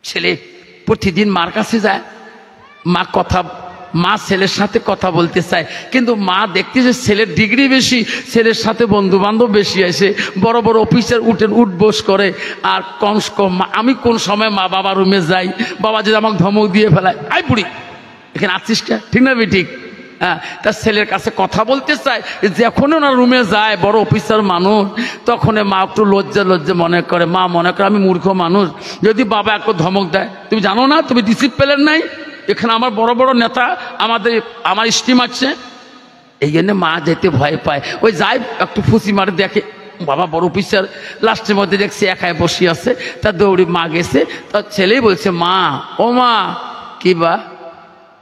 ছেলে প্রতিদিন মার কাছে যায়, মা ছেলের সাথে কথা বলতে চায়, কিন্তু মা দেখতে যে ছেলের ডিগ্রি বেশি, ছেলের সাথে বন্ধু বান্ধব বেশি আছে, বড় বড় অফিসার উঠবোস করে। আর আমি কোন সময় মা বাবা রুমে যাই, বাবা যদি আমাকে ধমক দিয়ে ফেলায়, আই বুড়ি এখানে আছিস কে, ঠিক না ঠিক? হ্যাঁ, তার ছেলের কাছে কথা বলতে চায়। যখন ওনার রুমে যায় বড় অফিসার মানুষ, তখন মা একটু লজ্জা মনে করে। মা মনে করে আমি মূর্খ মানুষ, যদি বাবা একটু ধমক দেয়, তুমি জানো না তুমি ডিসিপ্লিন নাই, এখানে আমার বড় বড় নেতা আমার স্টিম আছে, এই জন্য মা যেতে ভয় পায়। ওই যাই একটু ফুসি মারে, দেখে বাবা বড় অফিসার, লাস্টের মধ্যে দেখছে একাই বসে আছে, তার দৌড়ি মা গেছে, তার ছেলেই বলছে, মা ও মা কি বা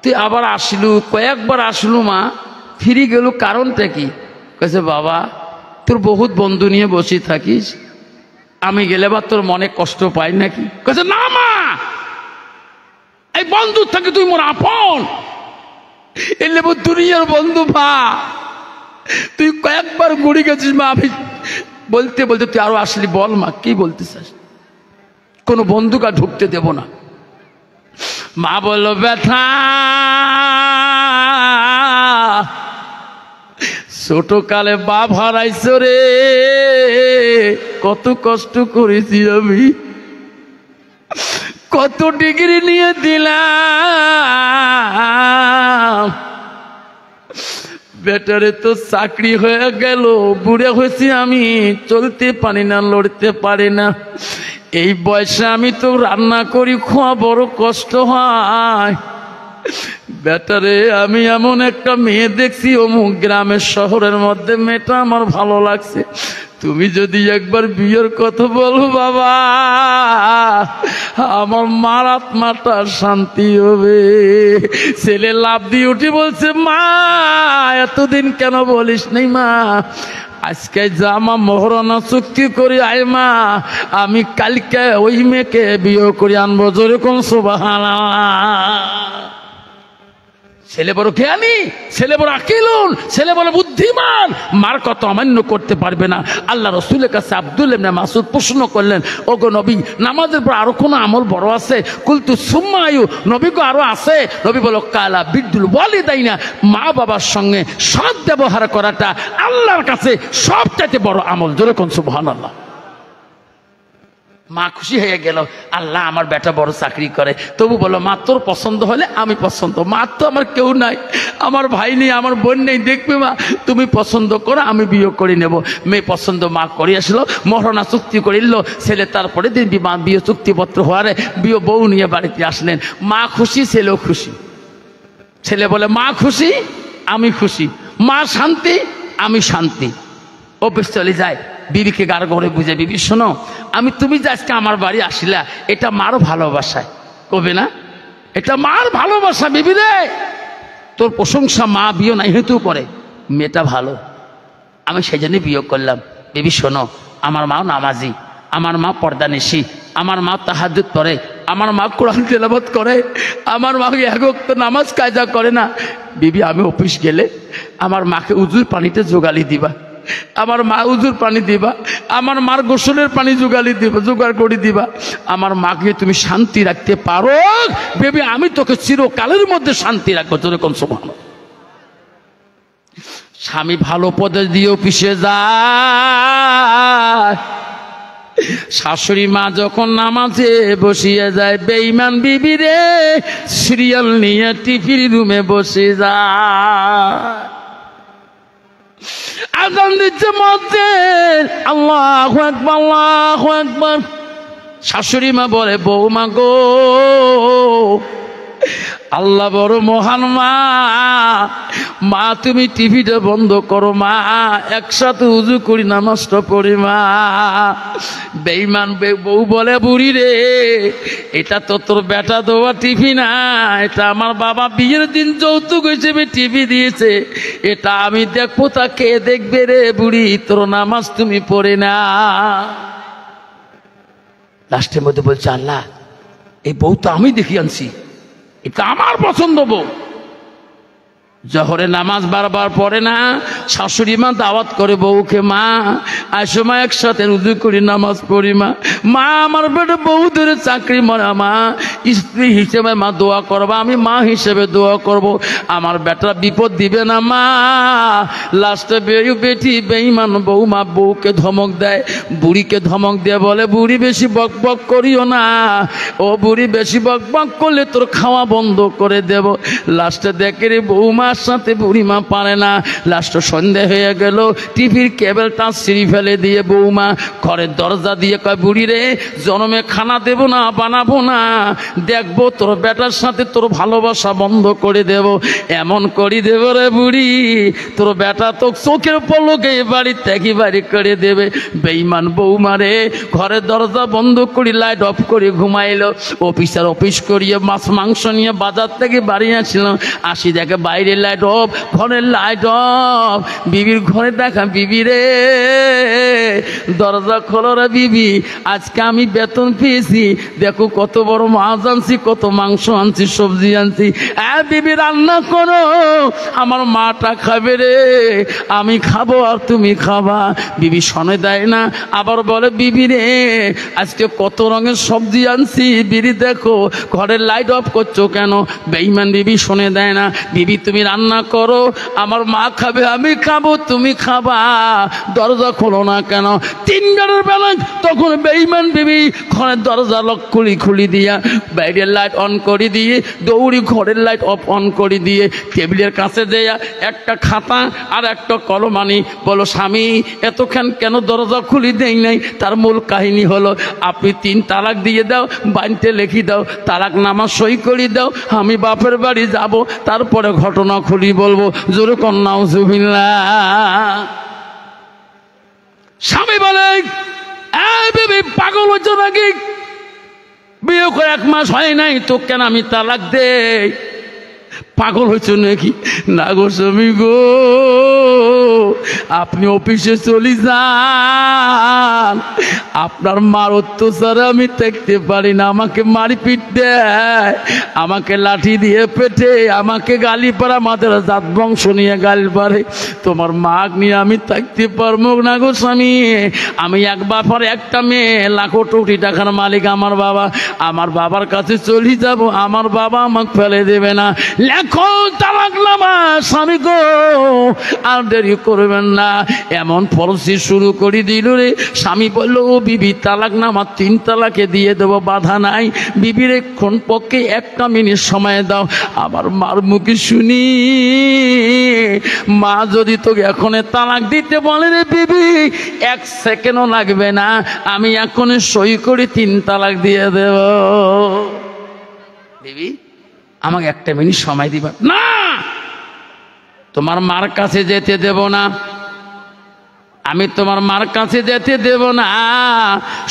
তুই আবার আসলু, কয়েকবার আসলু মা, ফিরে গেল, কারণটা কি? কেছে বাবা তোর বহুত বন্ধু নিয়ে বসে থাকিস, আমি গেলে বা তোর মনে কষ্ট পাই নাকি? কেছে না মা, এই বন্ধু থাকে তুই মোর আপন, এলে দুনিয়ার বন্ধু মা, তুই কয়েকবার ঘুরে গেছিস মা। আমি বলতে বলতে তুই আরো আসলি, বল মা কি বলতে চাস? কোনো বন্ধুকে ঢুকতে দেব না। মা বলল, ব্যথা ছোটকালে বাপ হারাইছ রে, কত কষ্ট করেছি আমি, কত ডিগ্রি নিয়ে দিলাম, বেটারে তো চাকরি হয়ে গেল, বুড়ে হয়েছি আমি, চলতে পারি না, লড়তে পারি না, এই বয়সে আমি তো রান্না করি, খাওয়া বড় কষ্ট হয়। বেটারে আমি এমন একটা মেয়ে দেখছি অমুক গ্রামের শহরের মধ্যে, মেয়েটা আমার ভালো লাগছে, তুমি যদি একবার বিয়ের কথা বলো বাবা, আমার মার আত্মাটা শান্তি হবে। ছেলে লাভ দিয়ে উঠে বলছে, মা এতদিন কেন বলিস নাই মা, আজকে জামা মোহরানা চুক্তি করি আয় মা, আমি কালকে ওই মেয়েকে বিয়ে করে আনবো, যেরকম সুবহানাল্লাহ। ছেলে বড় জ্ঞানী, ছেলে বড় আকিলুন, ছেলে বড় বুদ্ধিমান, মার কথা অমান্য করতে পারবে না। আল্লাহ রসুলের কাছে আব্দুল্লাহ ইবনে মাসউদ প্রশ্ন করলেন, ওগো নবী নামাজের পর আরো কোনো আমল বড় আছে? কুলতু সুম্মা আয়ু, নবী গো আরো আছে? নবী বলো, কালা বিদ্যুল ওয়ালিদাইনা, মা বাবার সঙ্গে সৎ ব্যবহার করাটা আল্লাহর কাছে সবচাইতে বড় আমল। জোরে কোন সুবহানাল্লাহ। মা খুশি হয়ে গেল, আল্লাহ আমার বেটা বড় চাকরি করে। তবু বলো, মা তোর পছন্দ হলে আমি পছন্দ, মা তো আমার কেউ নাই, আমার ভাই নেই, আমার বোন নেই, দেখবে মা তুমি পছন্দ করো, আমি বিয়ে করে নেব। মেয়ে পছন্দ মা করে আসলো, মহরণা চুক্তি করিল, ছেলে তারপরে দিন বিয়ে চুক্তিপত্র হওয়ারে বিয়ে বউ নিয়ে বাড়িতে আসলেন। মা খুশি, ছেলেও খুশি। ছেলে বলে, মা খুশি আমি খুশি, মা শান্তি আমি শান্তি। অফিস চলে যায়, বিবিকে গার ঘরে বুঝে, বিবি শোনো, তুমি যে আজকে আমার বাড়ি আসিলা, এটা মার ভালোবাসায়, কবে না, এটা মার ভালোবাসা। বিবি রে, তোর প্রশংসা মা বিয়ে নাই হেতু করে, মেয়েটা ভালো, আমি সেই জন্য বিয়ে করলাম। বিবি শোনো, আমার মাও নামাজি, আমার মা পর্দানিশী, আমার মা তাহাজ্জুদ পড়ে, আমার মা কোরআন তেলাওয়াত করে, আমার মা এক ওয়াক্ত নামাজ কায়দা করে না। বিবি আমি অফিস গেলে আমার মাকে উজুর পানিতে জোগালি দিবা, আমার মা উজুর পানি দিবা, আমার মার গোসলের পানি জোগাড় করে দিবা, আমার মাকে তুমি শান্তি রাখতে পারো বেবি, আমি তোকে চিরকালের মধ্যে শান্তি রাখবো। যেরকম সুবহানাল্লাহ। স্বামী ভালো পদে দিয়েও পিছিয়ে যায়, শাশুড়ি মা যখন নামাজে বসিয়ে যায়, বেঈমান বিবি রে সিরিয়াল নিয়ে টিভির রুমে বসে যায়, আযান দিচ্ছে মধ্যে, আল্লাহু আকবার আল্লাহু আকবার। শাশুড়ি মা বলে, বৌমা গো, আল্লাহ বড় মহান মা, মা তুমি টিভিটা বন্ধ করো মা, একসাথে উজু করি নামাজটা পড়ি মা। বেঈমান বউ বলে, বুড়ি রে এটা তো তোর বেটা দেওয়া টিভি না, এটা আমার বাবা বিয়ের দিন যৌতুক হিসেবে টিভি দিয়েছে, এটা আমি দেখবো, তা কে দেখবে রে বুড়ি, তোর নামাজ তুমি পড়ে না। লাস্টের মধ্যে বলছে, আল্লাহ এই বউ তো আমি দেখি আনছি, এটা আমার পছন্দ বউ, জহরে নামাজ বারবার পড়ে না, শাশুড়ি মা দাওয়াত করে বউকে, মা আজ সময় একসাথে রুজু করি নামাজ পড়ি, মা মা আমার বেটা বউ ধরে চাকরি মরা, মা স্ত্রী হিসেবে মা দোয়া করবা, আমি মা হিসেবে দোয়া করব, আমার বেটা বিপদ দিবে না মা। লাস্টে বেটি বেঈমান বউ মা বউকে ধমক দেয়, বুড়িকে ধমক দিয়ে বলে, বুড়ি বেশি বক বক করিও না, ও বুড়ি বেশি বক বক করলে তোর খাওয়া বন্ধ করে দেব। লাস্টে দেখে রে বৌমা সাথে বুড়িমা পারে না। লাস্ট সন্ধে হয়ে গেল, টিভির কেবলটা ছিঁড়ে ফেলে দিয়ে বৌমা ঘরের দরজা দিয়ে কয়, বুড়ি রে জনমে খানা দেব না, বানাবো না, দেখবো তোর বেটার সাথে তোর ভালোবাসা বন্ধ করে দেব, এমন করি দেব রে বুড়ি তোর বেটা তো চোখের পলকে বাড়ি থেকে বাড়ি করে দেবে। বেঈমান বৌমা রে ঘরের দরজা বন্ধ করি লাইট অফ করে ঘুমাইলো। অফিসার অফিস করিয়ে মাছ মাংস নিয়ে বাজার থেকে বাড়ি আসছিলাম, আসি দেখে বাইরে লাইট অফ, ঘরের লাইট অফ। বিবির ঘরে দেখা, বিবি রে দরজা খোলো রে বিবি, আজকে আমি বেতন পেয়েছি, দেখো কত বড় মাছ আনছি, কত মাংস আনছি, সবজি আনছি, বিবি রান্না করো, আমার মাটা খাবে রে, আমি খাবো আর তুমি খাবা। বিবি শোনে দেয় না, আবার বলে, বিবি রে আজকে কত রঙের সবজি আনছি, বিবি দেখো ঘরের লাইট অফ করছো কেন? বেঈমান বিবি শোনে দেয় না, বিবি তুমি রান্না করো, আমার মা খাবে, আমি খাবো, তুমি খাবা, দরজা খোলো না কেন? 3 বেলা তখন বেঈমান বিবি ঘরের দরজা লক খুলি দিয়া বাইরের লাইট অন করে দিয়ে দৌড়ি ঘরের লাইট অফ অন করে দিয়ে টেবিলের কাছে দেয়া একটা খাতা আর একটা কলম আনি, বলো স্বামী এতক্ষণ কেন দরজা খুলি দেই নাই? তার মূল কাহিনী হলো, আপনি 3 তালাক দিয়ে দাও, বাড়িতে লিখি দাও, তালাক নামা সই করে দাও, আমি বাপের বাড়ি যাব, তারপরে ঘটনা খুলি বলবো। জোরে কন্যা নাউজুবিল্লাহ। স্বামী বলে, বেবি পাগল হচ্ছ নাকি? বিয়ে করে 1 মাস হয় নাই তো কেন আমি তালাক দেই? পাগল হয়েছে নাকি? না গো স্বামী গো, আপনি অফিসে চলে যান, আপনার মার অত্যাচার আমি দেখতে পারি না, আমাকে মারপিট দেয়, আমাকে লাঠি দিয়ে পেটে, আমাকে গালি পারে, আমাদের জাত বংশ নিয়ে গালি পারে, তোমার মাগ নিয়ে আমি থাকতে পারবো না গো স্বামী। আমি এক বাবার একটা মেয়ে, লাখো কোটি টাকার মালিক আমার বাবা, আমার বাবার কাছে চলে যাব, আমার বাবা আমাকে ফেলে দেবে না। লেখো তালাকনামা স্বামী গো, আর দেরি করবেন না। এমন পলিসি শুরু করে দিল রে। স্বামী বলল, ও বিবি তালাকনামা 3 তালাকে দিয়ে দেবো, বাধা নাই, বিবির কোন পক্ষে 1 মিনিট সময় দাও। আমার মার মুখে শুনি, মা যদি তোকে এখন তালাক দিতে বলে রে বিবি, 1 সেকেন্ডও লাগবে না, আমি এখন সই করে 3 তালাক দিয়ে দেব। বিবি আমাকে 1 মিনিট সময় দিবা না, তোমার মার কাছে যেতে দেব না, আমি তোমার মার কাছে যেতে দেব না,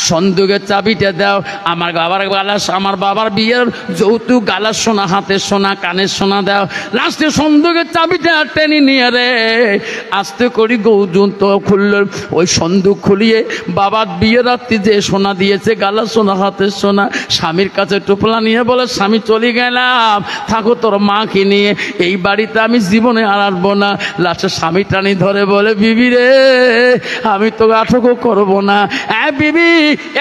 সন্দুকের চাবিটা দাও। আমার বাবার বিয়ের যৌতুক গালার সোনা, হাতের সোনা, কানের সোনা দাও। লাস্টে সন্দুকের চাবিটা টেনে নিয়ে রে আস্তে করি গৌজুন তো খুলল। ওই সন্দুক খুলিয়ে বাবার বিয়ের রাত্রি যে সোনা দিয়েছে, গালার সোনা, হাতের সোনা, স্বামীর কাছে টোপলা নিয়ে বলে, স্বামী চলে গেলাম, থাকো তোর মাকে নিয়ে, এই বাড়িতে আমি জীবনে আর আসবো না। লাস্টে স্বামী টানি ধরে বলে, বিবি রে আমি তো আটকও করবো না, বিবি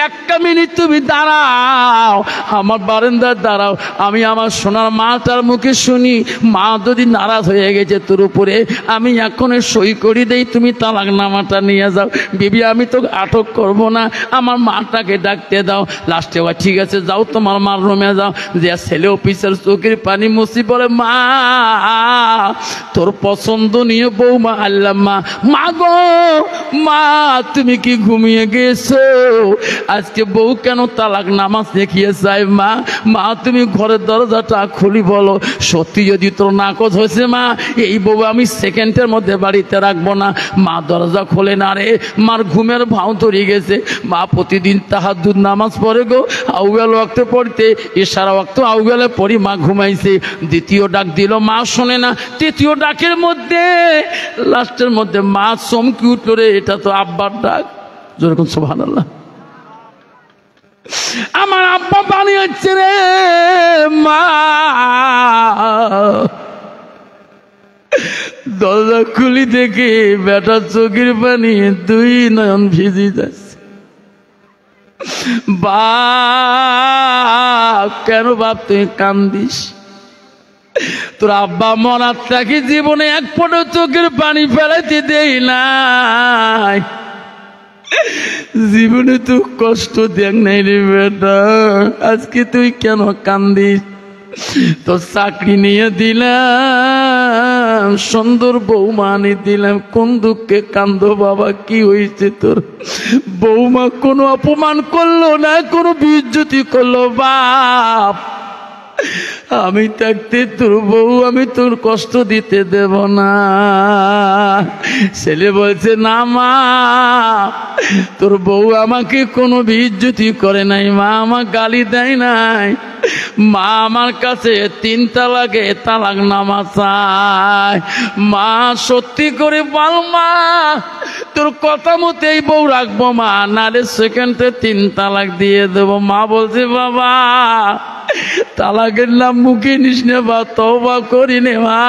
1 মিনিট তুমি দাঁড়াও, আমার বারান্দায় দাঁড়াও, আমি আমার সোনার মাটার মুখে শুনি, মা যদি নারাজ হয়ে গেছে তোর উপরে, আমি এখন সই করে দেই, তুমি তালাক নামাটা নিয়ে যাও। বিবি আমি তো আটক করবো না, আমার মাটাকে ডাকতে দাও। লাস্টে ঠিক আছে যাও, তোমার মার রুমে যাও। যে ছেলে অফিসের চোখের পানি মুছি বলে, মা তোর পছন্দ নিয়ে বৌমা আল্লাহ, মা গো মা তুমি কি ঘুমিয়ে গেছো? আজকে বউ কেন তালাক নামাজ দেখিয়ে চাই? মা মা তুমি ঘরের দরজাটা খুলি বলো, সত্যি যদি তোর নাকচ হয়েছে মা, এই বউ আমি সেকেন্ডের মধ্যে বাড়িতে রাখবো না। মা দরজা খোলে না রে, মার ঘুমের ভাও তরিয়ে গেছে। মা প্রতিদিন তাহাজ্জুদ নামাজ পড়ে গো, আউয়াল ওয়াক্তে পড়তে, ইশারা ওয়াক্ত আউয়ালে পড়ি, মা ঘুমাইছে। দ্বিতীয় ডাক দিল, মা শোনে না। তৃতীয় ডাকের মধ্যে লাস্টের মধ্যে মা চমকি উঠলো রে, এটা তো আব্বার ডাক। যেরকম সুবহানাল্লাহ, আমার আব্বা পানি হচ্ছে রে। মা খুলি দেখে বেটার চোখের পানি দুই নয়ন ভিজে যাচ্ছে। বাপ, কেন বাপ তুই কান্দিস? তোর আব্বা মরার থাকি জীবনে এক ফোঁটা চোখের পানি ফেলাইতে দেই নাই, জীবনে তো কষ্ট দেখ নাই রে বেটা, আজকে তুই কেন কান্দিস? তোর চাকরি নিয়ে দিলাম, সুন্দর বৌমা আনি দিলাম, কোন দুঃখে কান্দো বাবা? কি হয়েছে তোর? বৌমা কোনো অপমান করলো না, কোনো বিজ্জতি করলো? বাপ, আমি থাকতে তোর বউ আমি তোর কষ্ট দিতে দেব না। ছেলে বলছে না মা, তোর বউ আমাকে কোনো বিজ্জতি করে নাই, মা আমার গালি দেয় নাই, মা আমার কাছে 3 তালাকে তালাক নামা চায়। মা সত্যি করে বল মা, তোর কথা মতেই বউ রাখবো মা, নালে সেকেন্ডে 3 তালাক দিয়ে দেবো। মা বলছে বাবা তালাকের নাম মুখে নিস নে বা, তওবা করি নে মা।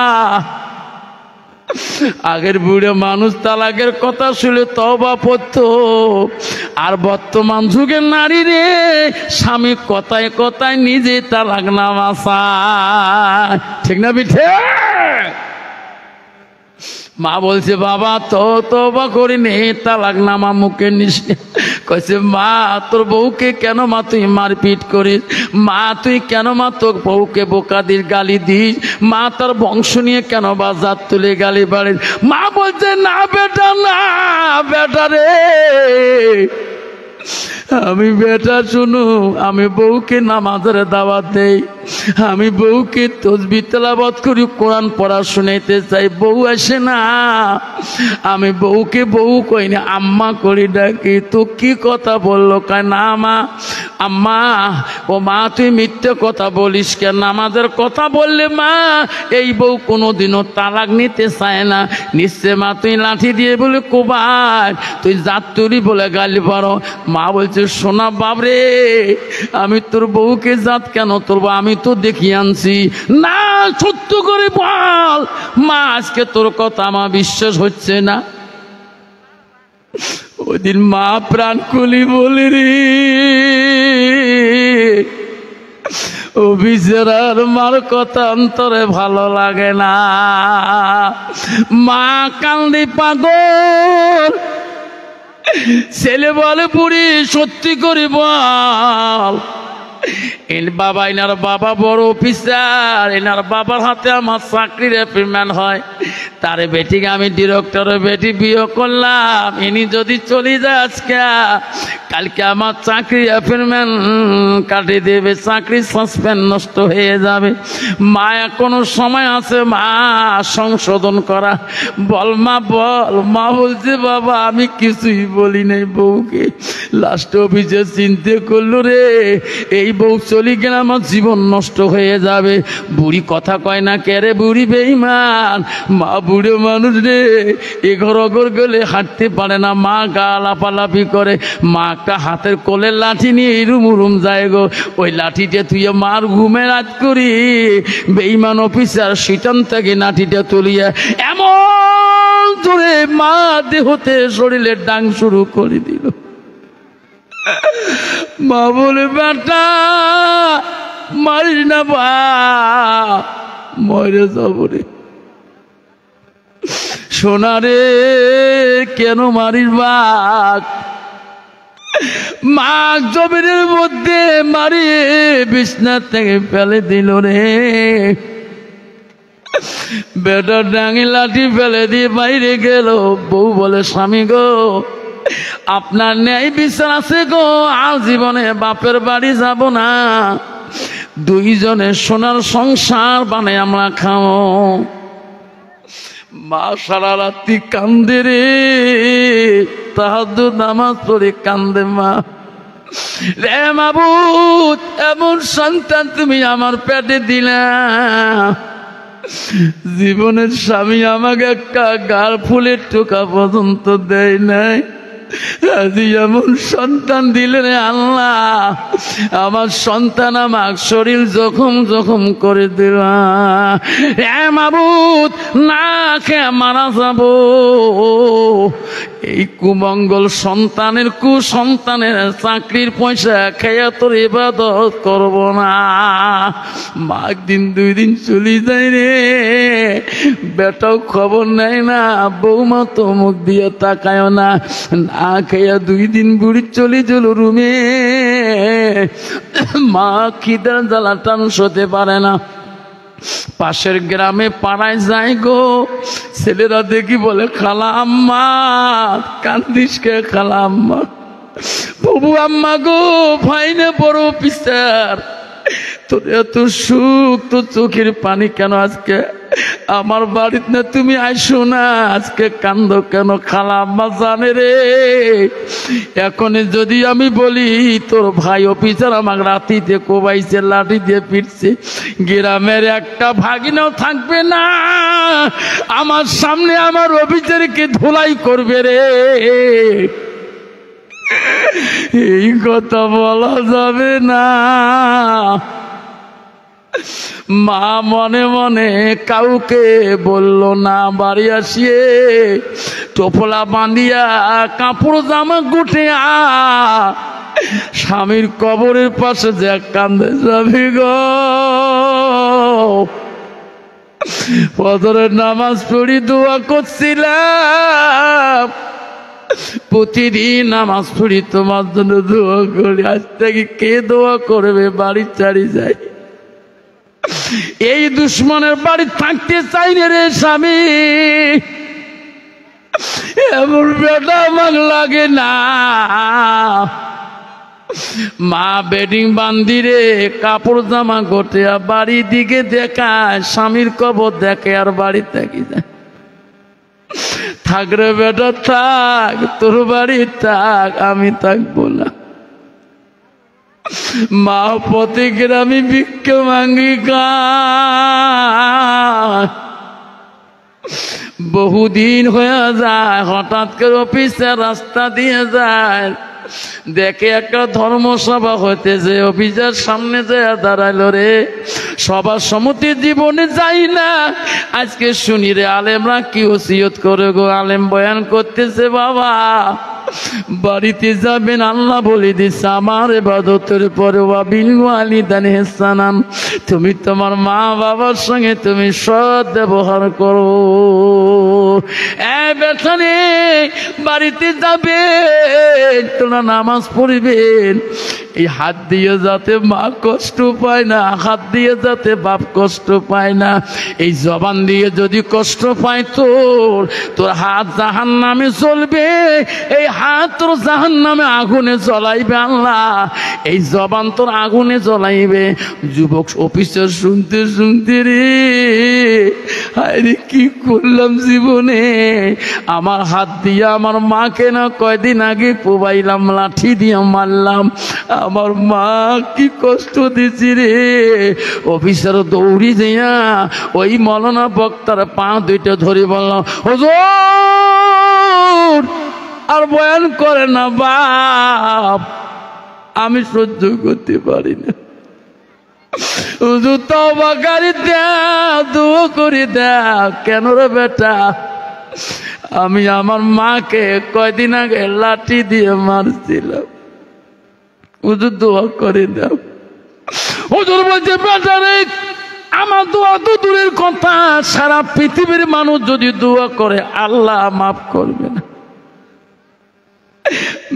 আগের বুড়ে মানুষ তালাকের কথা শুনে তওবা পড়তো, আর বর্তমান যুগের নারী রে স্বামী কথায় কথায় নিজে তালাক নামা চায়, ঠিক না বিঠে? মা বলছে বাবা তওবা করি নে, তালাক নামা মুখে নিস। কইছে মা তোর বউকে কেন মা তুই মারপিট করিস? মা তুই কেন মা তোর বউকে বোকা দিস, গালি দিস? মা তার বংশ নিয়ে কেন বাজার তুলে গালি বাড়িস? মা বলছে না বেটা, না বেটা রে, আমি বেটা শুনো, আমি বউকে নামাজের দাওয়াত দেই, আমি বউকে তাসবিহ তেলাওয়াত করি, কোরআন পড়া শুনাইতে চাই, বউ আসে না, আমি বউকে বউ কই না আম্মা করি ডাকি। তো কি কথা বললো? কয় না মা, আম্মা। ও মা তুই মিথ্যে কথা বলিস কেন? নামাজের কথা বললে মা এই বউ কোনোদিনও তালাক নিতে চায় না। নিশ্চয় মা তুই লাঠি দিয়ে বলে কোবাই, তুই জাতুরি বলে গালি পারো। মা বলছে সোনা বাবরে, আমি তোর বউকে জাত কেন তোর? আমি তো দেখিয়ে আনছি না, সত্য করে বল মা, আজকে তোর কথা আমার বিশ্বাস হচ্ছে না। ওই দিন মা প্রাণ খুলি বলি রে, ও বিচারার মার কথা অন্তরে ভালো লাগে না। মা কান্দি পাগল, ছেলে বলে বুড়ি সত্যি করে বল, বাবা এনার বাবা বড় অফিসার, এনার বাবার হাতে আমার চাকরির অ্যাপয়েন্টমেন্ট হয়, তার বেটিকে আমি ডিরেক্টরের বেটি বিয়ে করলাম, ইনি যদি চলে যায় আজকে কালকে আমার চাকরি অ্যাপয়েন্টমেন্ট কাটিয়ে দেবে, চাকরি সাসপেন্ড নষ্ট হয়ে যাবে। মা এখনো সময় আছে মা সংশোধন করা, বল মা বল। মা বলছে বাবা আমি কিছুই বলি নাই বউকে, লাস্ট অফিসে চিন্তা করলো রে এই বউ চলে গেলে আমার জীবন নষ্ট হয়ে যাবে। বুড়ি কথা কয় না কে রে, বুড়ি বেঈমান। মা বুড়ো মানুষ রে, এঘর অঘর গেলে হাঁটতে পারে না, মা গা লাফালাফি করে। মা একটা হাতের কোলের লাঠি নিয়ে এরুম উরুম যায় গো, ওই লাঠিটা তুই মার ঘুমে রাত করি বেঈমান অফিসার শীতান থেকে লাঠিটা তুলিয়া এমন ধরে মা দেহতে শরীরের ডাং শুরু করে দিল। মা বলে বেটা মারিস না বা, মরে যাব রে। সোনা রে কেন মারিস বাঘ? মা জমিনের মধ্যে মারিয়ে বিছনা থেকে ফেলে দিল রে। বেটা ডাঙি লাঠি ফেলে দিয়ে বাইরে গেল। বউ বলে স্বামী গো আপনার ন্যায় বিচার আছে গো, আর জীবনে বাপের বাড়ি যাব না, দুইজনে সোনার সংসার বানাই আমরা খাও। মা সারা রাত্রি কান্দে রে, তাহাজ্জুদ নামাজ পড়ে কান্দে। মা রে মাবুদ, এমন সন্তান তুমি আমার পেটে দিলা, জীবনের স্বামী আমাকে একটা গাল ফুলের টোকা পর্যন্ত দেয় নাই। আজ এমন সন্তান দিলেন আল্লাহ, আমার সন্তান আমার শরীর জখম জখম করে দিল। এ মাবুদ, না খেয়ে মারা যাব, এই কুমঙ্গল সন্তানের কুসন্তানের চাকরির পয়সা খেয়ে তোর ইবাদত করব না। মা একদিন 2 দিন চলে যায় রে, বেটাও খবর নেয় না, বৌমা তো মুখ দিয়ে তাকায় না। না খেয়ে 2 দিন বুড়ি চলে গেল রুমে। মা খিদার জ্বালা টান সতে পারে না, পাশের গ্রামে পাড়ায় যায় গো। ছেলেরা দেখি বলে, খালা আম্মা কান্দিস কে? খালা আম্মা, বাবু আম্মা গো, ভাইনে বড় অফিসার, তোর এত সুখ, তোর চোখের পানি কেন? আজকে আমার বাড়িতে না তুমি আইসো না, আজকে কান্দ কেন? খালা আম্মা জানে রে, এখন যদি আমি বলি তোর ভাই অফিসার আমাকে রাতি দিয়ে কোবাইছে, লাঠি দিয়ে পিটছে, গ্রামের একটা ভাগিনাও থাকবে না আমার সামনে আমার অফিসারকে ধুলাই করবে রে। এই কথা বলা যাবে না। মা মনে মনে কাউকে বলল না, বাড়ি আসিয়ে টোপলা বাঁধিয়া কাপড় জামা গুটিয়া স্বামীর কবরের পাশে যে কান্দে যাবি গো। ফজরের নামাজ পড়ি দোয়া করছিলাম, প্রতিদিন নামাজ পড়ি তোমার জন্য দোয়া করি, আজ থেকে কে দোয়া করবে? বাড়ি ছাড়ি যায়, এই দুশ্মনের বাড়ি থাকতে চাই না রে স্বামী, এমন বেটা আমার লাগে না। মা বেডিং বান্দিরে কাপড় জামা গোটে বাড়ি দিকে দেখায়, স্বামীর কবর দেখে আর বাড়ি থাকি যায়। থাক রে বেটা থাক, তোর বাড়ি থাক, আমি থাকবো না। মা পথে গ্রামে ভিক্ষা মাঙ্গি খায়, বহুদিন হয়ে যায়, হঠাৎ করে অফিসের রাস্তা দিয়ে যায়, দেখে একটা ধর্মসভা হইতেছে, অফিসের সামনে যায় দাঁড়াইল রে। সবার সম্মতি জীবনে যাই না, আজকে শুনি রে আলেমরা কি ওসিয়ত করে গো। আলেম বয়ান করতেছে, বাবা বাড়িতে যাবেন, আল্লাহ বলে দিচ্ছে আমার ইবাদতের পরে ওয়াবিল ওয়ালিদাইনি ইহসানান, তুমি তোমার মা বাবার সঙ্গে তুমি সৎ ব্যবহার করো। বেতনে বাড়িতে যাবেন, তোমরা নামাজ পড়বেন, এই হাত দিয়ে যাতে মা কষ্ট পায় না, হাত দিয়ে যাতে বাপ কষ্ট পায় না, এই জবান দিয়ে যদি কষ্ট পায় তোর হাত জাহান্নামে চলবে, এই হাত তোর জাহান্নামে আগুনে জ্বলাইবে আল্লাহ, এই জবান তোর আগুনে জ্বলাইবে। যুবক অফিসার শুনতে শুনতে রে, আরে কি করলাম জীবনে, আমার হাত দিয়ে আমার মাকে না কয়দিন আগে পোবাইলাম, লাঠি দিয়ে মারলাম, আমার মা কি কষ্ট দিছি রে। অফিসার দৌড়ি যাইয়া ওই মৌলানা বক্তার পা দুইটা ধরে বললাম, হুজুর আর বয়ান করে না বাপ, আমি সহ্য করতে পারি না, হুজুর তওবা করে দাও, দোয়া করে দাও। কেন রে বেটা? আমি আমার মাকে কয়দিন আগে লাঠি দিয়ে মারছিলাম, হুজুর দোয়া করে দাও। হুজুর বলছে, বেটা রে আমার দোয়া তো দূরের কথা, সারা পৃথিবীর মানুষ যদি দোয়া করে আল্লাহ মাফ করবে না।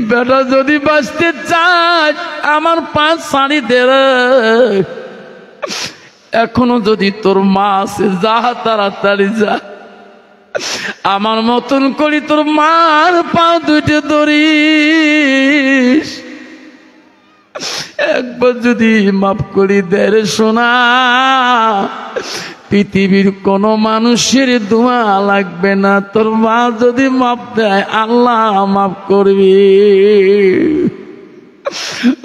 বেটা যদি বাঁচতে চায় আমার 5 সাড়ি দে, এখনো যদি তোর মা আছে যা, তাড়াতাড়ি যা, আমার মতন করি তোর মার পা দুইটা ধরিস, একবার যদি মাফ করি দে রে সোনা, পৃথিবীর কোন মানুষের দোয়া লাগবে না, তোর মা যদি মাফ দেয় আল্লাহ মাফ করবি।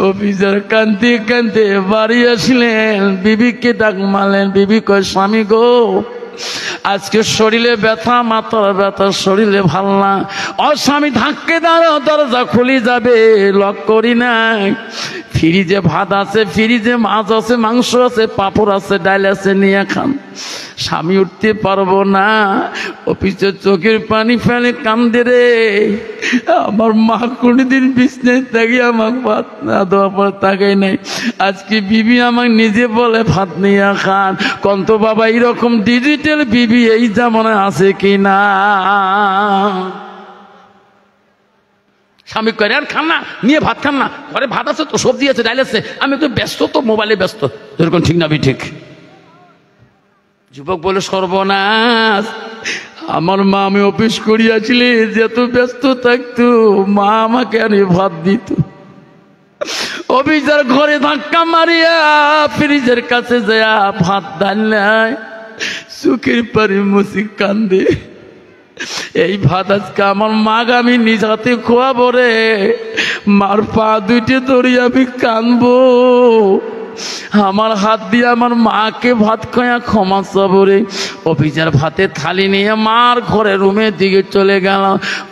অফিসার কান্দতে কান্দতে বাড়ি আসলেন, বিবিকে ডাক মারলেন। বিবি কয়, স্বামী গো আজকে শরীরে ব্যথা, মাথার ব্যথা, শরীরে ভাল না। ও স্বামী ধাক্কে দাঁড়াও, দরজা খুলে যাবে, লক করি নাই। ফ্রিজে ভাত আছে, ফ্রিজে মাছ আছে, মাংস আছে, পাঁপড় আছে, ডাল আছে, নিয়ে খান। স্বামী উঠতে পারবো না, অফিসে চোখের পানি ফেলে কান্দে রে। আমার মা কোনোদিন বিছনায় থাকি আমাকে ভাত না দেওয়া পর তাকাই নাই। আজকে বিবি আমাকে নিজে বলে ভাত নিয়ে খান। কন্ত বাবা এরকম ডিজিটাল বিবি এই জামানায় আছে কি না? স্বামী করে আর খান না, নিয়ে ভাত খান না, ঘরে ভাত আছে তো, সবজি আছে, ডাল আছে, আমি একটু ব্যস্ত তো, মোবাইলে ব্যস্ত। এরকম ঠিক না? ঠিক। যুবক বলে সর্বনাশ, আমার মা, আমি অফিস করিয়াছিলে, যত ব্যস্ত থাকতো মা আমাকে আনে ভাত দিত। অফিসের ঘরে ধাক্কা মারিয়া ফ্রিজের কাছে যায় ভাত ডাল নাই, চোখের পারে মুসি কান্দে। এই ভাত আজকে আমার মাকে আমি নিজ হাতে খোয়াবো রে। মার পা দুইটে ধরি আমি কানবো, আমার হাত দিয়ে আমার মাকে ভাত খায়া ক্ষমা চাবো রে। অফিসের ভাতের থালি নিয়ে মার ঘরে রুমের দিকে চলে গেল।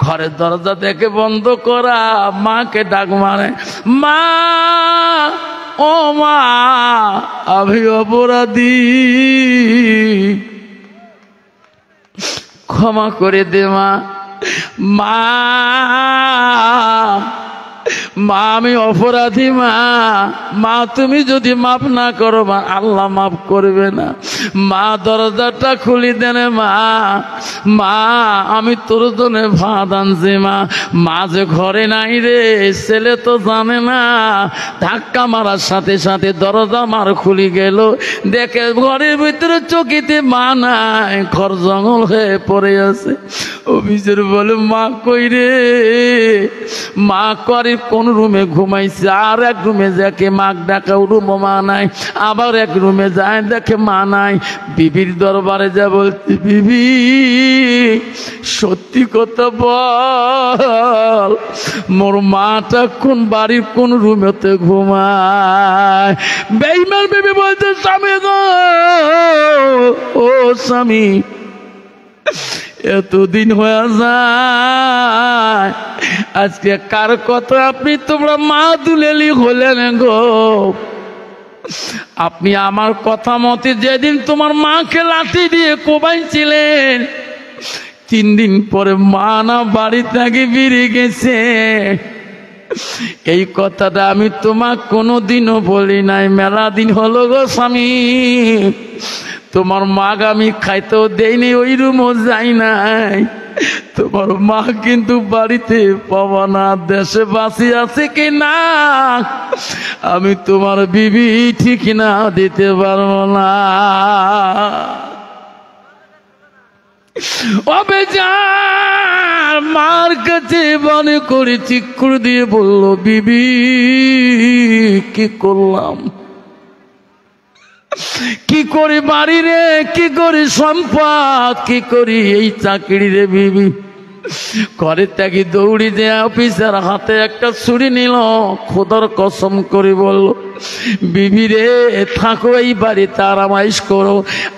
ঘরের দরজা দেখে বন্ধ করা, মাকে ডাক মারে, মা, ও মা, আমি অপরাধী, ক্ষমা করে দে মা। মা, মা, আমি অপরাধী মা। মা, তুমি যদি মাফ না করো মা, আল্লাহ মাফ করবে না। মা, দরজাটা খুলি দেনে মা। মা, আমি তোর জন্য ভাত আনছি মা। মা যে ঘরে নাই রে, ছেলে তো জানে না। ধাক্কা মারার সাথে সাথে দরজা মার খুলি গেল, দেখে ঘরের ভিতরে চকিতে মা নাই, ঘর জঙ্গল হয়ে পড়ে আছে। অফিসের বলে, মা কই রে? মা করে কোন রুমে ঘুমাইছে, আর এক রুমে দেখে মা ডাকা, রুমও মা নাই। আবার এক রুমে যায়, দেখে মা নাই। বিবির দরবারে যা বলছে, বিবি সত্যি কথা বল, মোর মাটা কোন বাড়ির কোন রুমেতে ঘুমায়? বেঈমান বিবি বলছে, স্বামী গো, ও স্বামী, এতদিন হয়ে যায়, আজকে কার কথা আপনি তোমরা মা দুলেলি হলেন গো? আপনি আমার কথা মতে যেদিন তোমার মাকে লাঠি দিয়ে কোবাইছিলেন, 3 দিন পরে মা না বাড়ি থেকে বেরিয়ে গেছে। এই কথাটা আমি তোমাকে কোনোদিনও বলি নাই। মেলা দিন হলো গো স্বামী, তোমার মাকে আমি খাইতেও দেয়নি, ওই রুমও যাই নাই। তোমার মা কিন্তু বাড়িতে পাবা না, দেশে বাঁচি আছে কি না আমি তোমার বিবি ঠিক না দিতে পারবো না। মার কাছে মনে করে চিৎকার দিয়ে বলল, বিবি কি করলাম, কি করি বাড়ি রে, কি করি সম্পদ, কি করি এই চাকরি রে বিবি। ঘরে থেকে দৌড়ি যে অফিসার হাতে একটা ছুরি নিল, খোদার কসম করে বলল, বিবি রে থাকো এই বাড়িতে, আরামাইশ করো।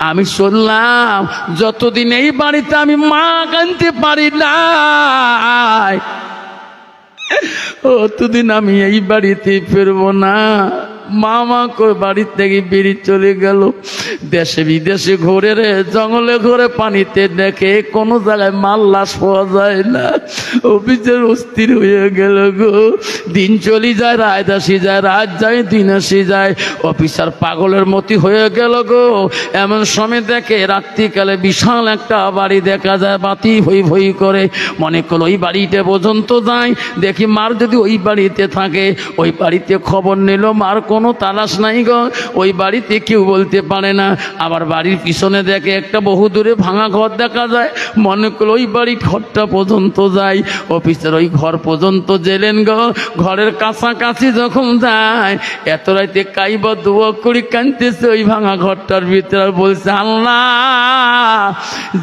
আমি শুনলাম যতদিন এই বাড়িতে আমি মা আনতে পারি না, অতদিন আমি এই বাড়িতে ফিরবো না। মামা কই বাড়ি থেকে বেরিয়ে চলে গেল। দেশে বিদেশে ঘুরে রে, জঙ্গলে ঘুরে, পানিতে দেখে কোনো জায়গায় মাল লাশ পাওয়া যায় না। অফিসের অস্থির হয়ে গেল গো। দিন চলে যায়, রাত আসি যায়, রাত যায়, দিন আসি যায়। অফিসার পাগলের মতি হয়ে গেল গো। এমন সময় দেখে রাত্রিকালে বিশাল একটা বাড়ি দেখা যায়, বাতি ভই ভই করে। মনে করলো ওই বাড়িতে পর্যন্ত যায়, দেখি মার যদি ওই বাড়িতে থাকে। ওই বাড়িতে খবর নিল, মার কোনো তালাশ নাই গো, ওই বাড়িতে কেউ বলতে পারে না। আবার বাড়ির পিছনে দেখে একটা বহু দূরে ভাঙা ঘর দেখা যায়, মনে করলো ওই বাড়ি ঘরটা পর্যন্ত যায়। অফিসের ওই ঘর পর্যন্ত জেলেন গো। ঘরের কাছাকাছি যখন যায়, এত রাইতে কাইবা দোয়া করি কাঁদতেছে ওই ভাঙা ঘরটার ভিতরে, আর বলছে, আল্লাহ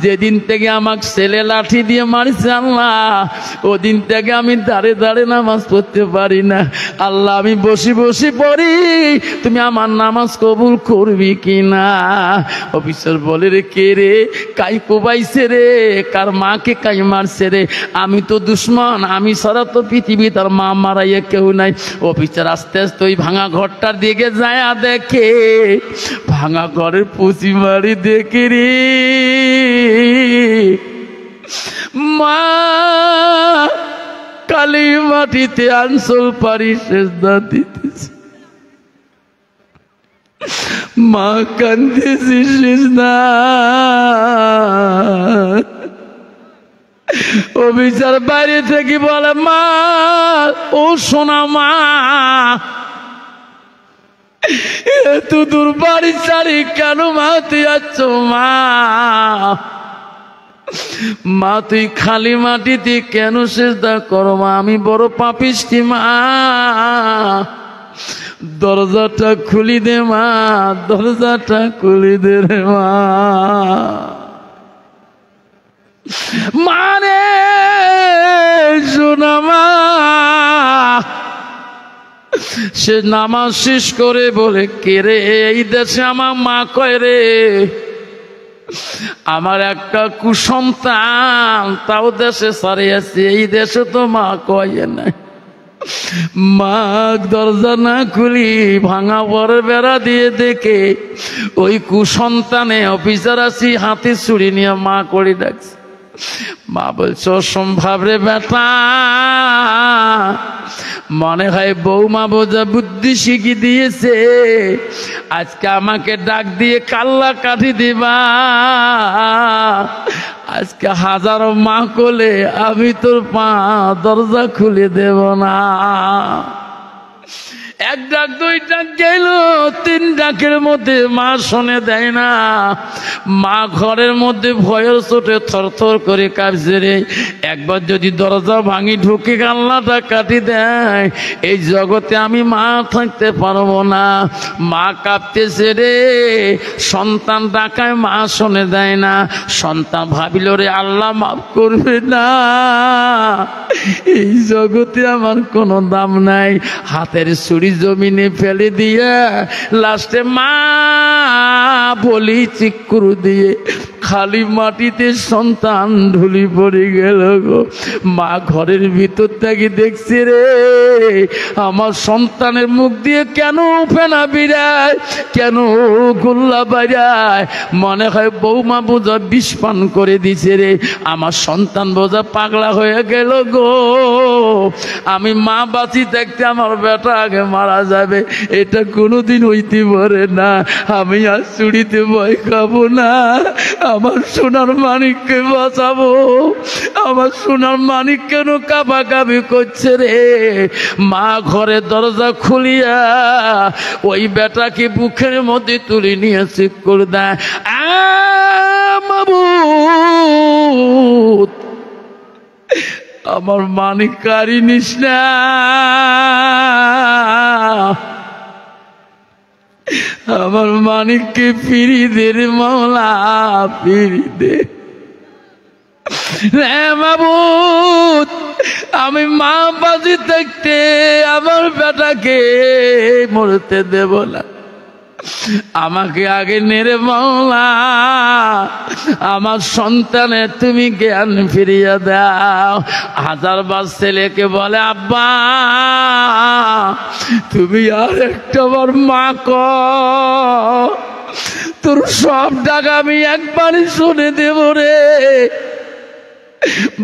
যেদিন থেকে আমাকে ছেলে লাঠি দিয়ে মারছে আল্লাহ, ওদিন থেকে আমি দাঁড়ে দাঁড়ে নামাজ পড়তে পারি না। আল্লাহ আমি বসি বসি পড়ি, তুমি আমার নামাজ কবুল করবি কিনা? অফিসার বলে, রে কে রে, কাই কোবাইছে রে, কার মাকে কাই মারছে রে? আমি তো দুশ্মন, আমি ছাড়া তো পৃথিবী তার মা মারাইয়া কেউ নাই। অফিসার আস্তে আস্তে ওই ভাঙা ঘরটার দিকে যায়, দেখে ভাঙা ঘরের পুঁচি মারি দেখে রে মা কালি মাটিতে আঞ্চল পারি সেজদা দিতেছে। মা কান্দেছিস না। অফিসার বাইরে থেকে বলে, মা ও সোনা মা, এত দূর বাড়ি ছাড়ি কেন মা তুই যাচ্ছ? মা মা তুই খালি মাটিতে কেন সেজদা করো? মা আমি বড় পাপিষ্টি মা, দরজাটা খুলি দে মা, দরজাটা খুলি দে রে মা। মানে শোনা মা, সে নামাজ শেষ করে বলে, কে রে, এই দেশে আমার মা কয় রে, আমার একটা কুসন্তান তাও দেশে সারে আছে, এই দেশে তো মা কয় নাই। মা দরজা না খুলি ভাঙা বড় বেড়া দিয়ে দেখে ওই কুসন্তানে অফিসার আছি হাতে ছুরি নিয়ে মা করে ডাকছে। মা বলছে, অসম্ভব রে বেটা, মনে হয় বৌমা বোঝা বুদ্ধি শিখি দিয়েছে, আজকে আমাকে ডাক দিয়ে কাল্লা কাঠি দিবা। আজকে হাজারো মা কোলে আমি তোর পা দরজা খুলে দেব না। এক ডাক দুই ডাক গেল, তিন ডাকের মধ্যে মা শোনে দেয় না। মা ঘরের মধ্যে ভয়ের চোটে থরথর করে কাঁপছে রে। একবার যদি দরজা ভাঙি ঢুকে কান্নাটা কাটি দেয়, এই জগতে আমি মা থাকতে পারবো না। মা কাঁপতেছে রে, সন্তান ডাকায় মা শোনে দেয় না। সন্তান ভাবিল রে, আল্লাহ মাফ করবে না, এই জগতে আমার কোনো দাম নাই। হাতের ছুরি জমিনে ফেলে দিয়ে লাস্টে মা বলি চিকুর দিয়ে খালি মাটিতে সন্তান ঢুলি পড়ে গেল গো। মা ঘরের ভিতর থেকে দেখছে রে, আমার সন্তানের মুখ দিয়ে কেন ফেনা বিরায়, কেন গোল্লা বাড়ায়? মনে হয় বৌমা বোঝা বিষ পান করে দিছে রে, আমার সন্তান বোঝা পাগলা হয়ে গেল গো। আমি মা বাঁচি থাকতে আমার বেটা আগে মারা যাবে, এটা কোনোদিন হইতে পারে না। আমি আর চুরিতে ভয় খাবো না, আমার সোনার মানিককে বাঁচাবো। আমার সোনার মানিক কেন কাবাকাবি করছে রে? মা ঘরে দরজা খুলিয়া ওই বেটাকে বুকের মধ্যে তুলে নিয়ে চেক করে দেয়, মাবুদ আমার মানিক কারি নিস না, আমার মানিককে ফিরি দে রে মাওলা, ফিরি দে মাবুদ। আমি মা বাজি থাকতে আমার বেটাকে মরতে দেব না, আমাকে আগে নেরে মাওলা, আমার সন্তানে তুমি জ্ঞান ফিরিয়ে দাও। হাজারবার ছেলেকে বলে, আব্বা তুমি আর একটা বার মা কর, তোর সব ডাক আমি একবারই শুনে দেব রে।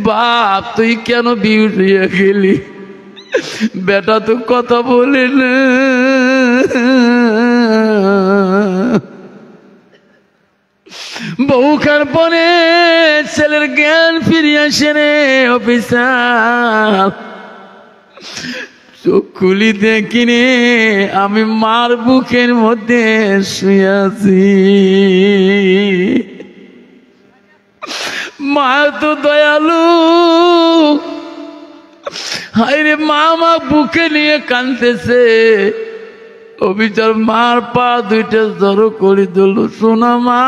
বাপ তুই কেন বিউটিয়ে গেলি? বেটা তো কথা বলে না। বহুকার পরে ছেলের জ্ঞান ফিরিয়ে আসে রে। অফিসার চোখ খুলি দেখিনি, আমি মার বুকের মধ্যে শুয়ে আছি। মা তো দয়ালু, হায় রে মা মা বুকে নিয়ে কাঁদতেছে। অবিচার মার পা দুইটা জড়ো করে দিল, সোনা মা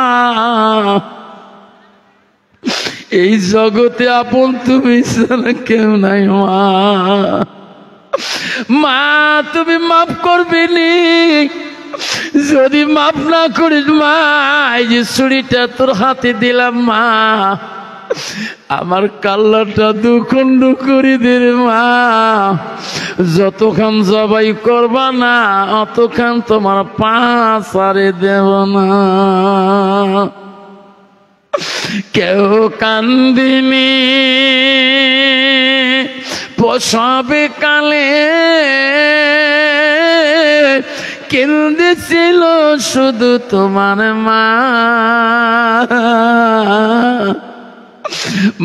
এই জগতে আপন তুমি ছাড়া কেউ নাই মা। মা তুমি মাফ করবে নি? যদি মাফ না করিস মা, এই যে ছুরিটা তোর হাতে দিলাম মা, আমার কাল্লাটা দুখণ্ড করে দে রে মা। যতক্ষণ জবাই করবা না অতক্ষণ তোমার পা ছাড়ে দেব না। কেউ কান্দিনি প্রসবে কালে, কেঁদেছিল শুধু তোমার মা।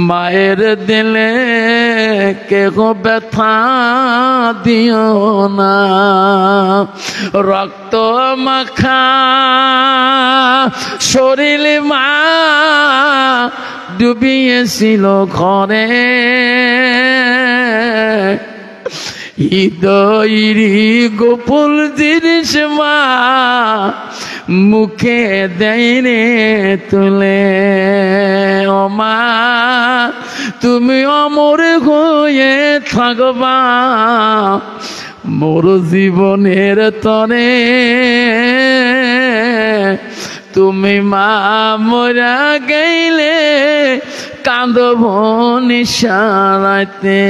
মায়ের দিলে কেহ ব্যথা দিও না, রক্ত মাখা শরীর মা ডুবিয়েছিল ঘরে। হৃদয়েরই গোপন জিনিস মা মুখে দেয় রে তুলে। ও মা তুমি অমর হয়ে থাকবা মোর জীবনের তরে। তুমি মা মরা গেলে কাঁদব নিশারাতে।